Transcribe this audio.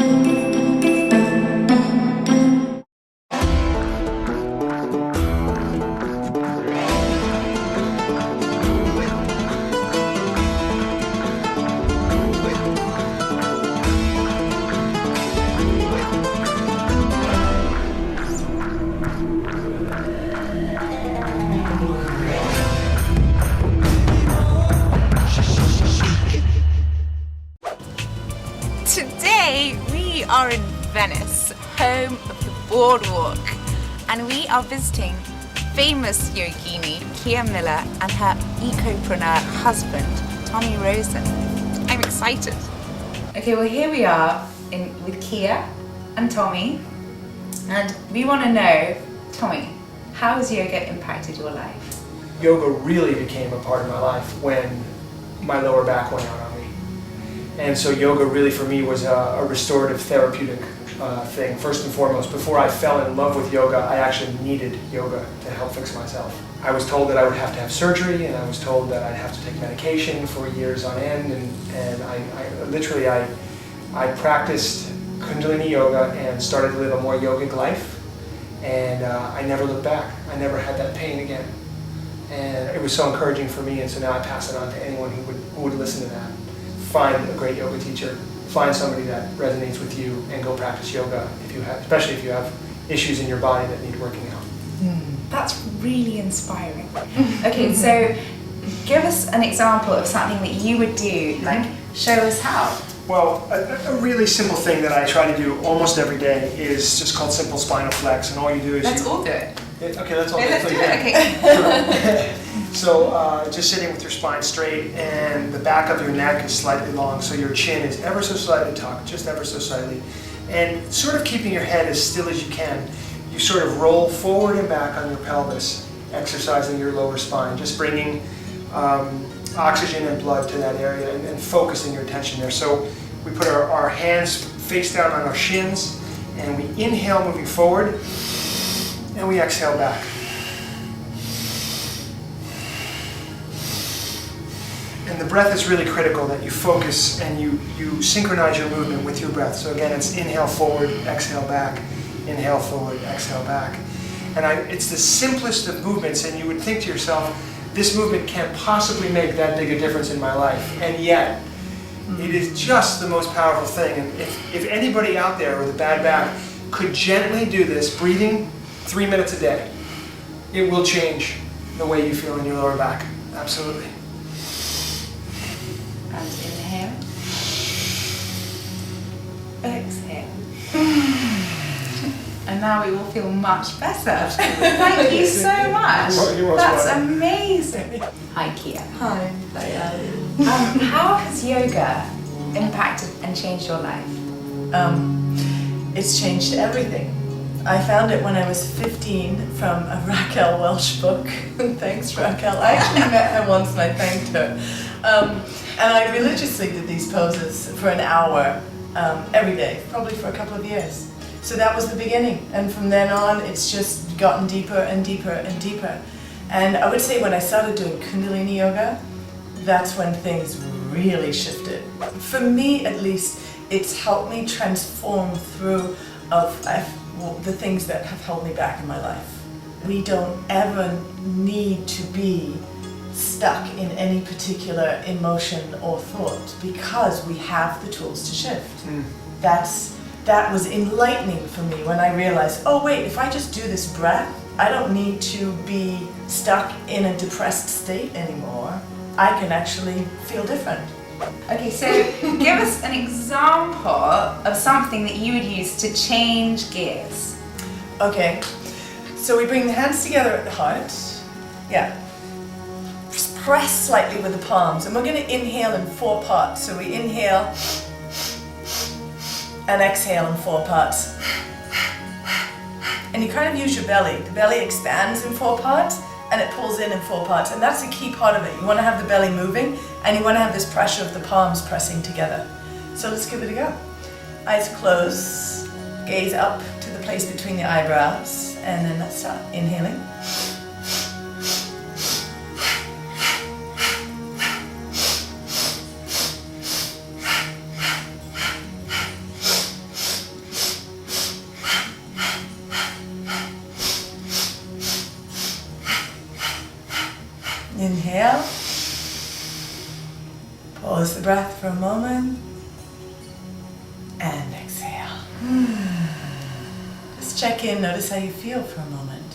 Today we are in Venice, home of the boardwalk, and we are visiting famous yogini Kia Miller and her ecopreneur husband Tommy Rosen. I'm excited. Okay, well here we are with Kia and Tommy, and we want to know, Tommy, how has yoga impacted your life? Yoga really became a part of my life when my lower back went out on me. And so yoga really for me was a restorative therapeutic thing. First and foremost, before I fell in love with yoga, I actually needed yoga to help fix myself. I was told that I would have to have surgery, and I was told that I'd have to take medication for years on end, and I practiced Kundalini yoga and started to live a more yogic life, and I never looked back. I never had that pain again. And it was so encouraging for me, and so now I pass it on to anyone who would listen to that. Find a great yoga teacher, find somebody that resonates with you, and go practice yoga especially if you have issues in your body that need working out. That's really inspiring. Okay, so give us an example of something that you would do, like show us how. Well, a really simple thing that I try to do almost every day is just called simple spinal flex, and all you do is Let's all do it. Okay, let's all Let's do it, okay. So just sitting with your spine straight, and the back of your neck is slightly long, so your chin is ever so slightly tucked, just ever so slightly, and sort of keeping your head as still as you can. You sort of roll forward and back on your pelvis, exercising your lower spine, just bringing oxygen and blood to that area, and focusing your attention there. So we put our hands face down on our shins, and we inhale moving forward, and we exhale back. And the breath is really critical, that you focus and you synchronize your movement with your breath. So again, it's inhale forward, exhale back, inhale forward, exhale back. And it's the simplest of movements, and you would think to yourself, this movement can't possibly make that big a difference in my life. And yet, it is just the most powerful thing. And if anybody out there with a bad back could gently do this, breathing 3 minutes a day, it will change the way you feel in your lower back. Absolutely. And inhale. Exhale. And now we will feel much better. Thank you so much. That's amazing. Hi, Kia. Hi. How has yoga impacted and changed your life? It's changed everything. I found it when I was 15 from a Raquel Welch book. Thanks, Raquel. I actually met her once and I thanked her. And I religiously did these poses for an hour every day, probably for a couple of years. So that was the beginning. And from then on, it's just gotten deeper and deeper and deeper. And I would say when I started doing Kundalini yoga, that's when things really shifted. For me, at least, it's helped me transform through the things that have held me back in my life. We don't ever need to be stuck in any particular emotion or thought because we have the tools to shift. That was enlightening for me when I realized, oh wait, if I just do this breath, I don't need to be stuck in a depressed state anymore. I can actually feel different. Okay, so give us an example of something that you would use to change gears. Okay, so we bring the hands together at the heart. Yeah. Press slightly with the palms, and we're going to inhale in 4 parts. So we inhale and exhale in 4 parts. And you kind of use your belly. The belly expands in 4 parts, and it pulls in 4 parts. And that's the key part of it. You want to have the belly moving, and you want to have this pressure of the palms pressing together. So let's give it a go. Eyes closed, gaze up to the place between the eyebrows, and then let's start inhaling. Pause the breath for a moment. And exhale. Just check in, notice how you feel for a moment.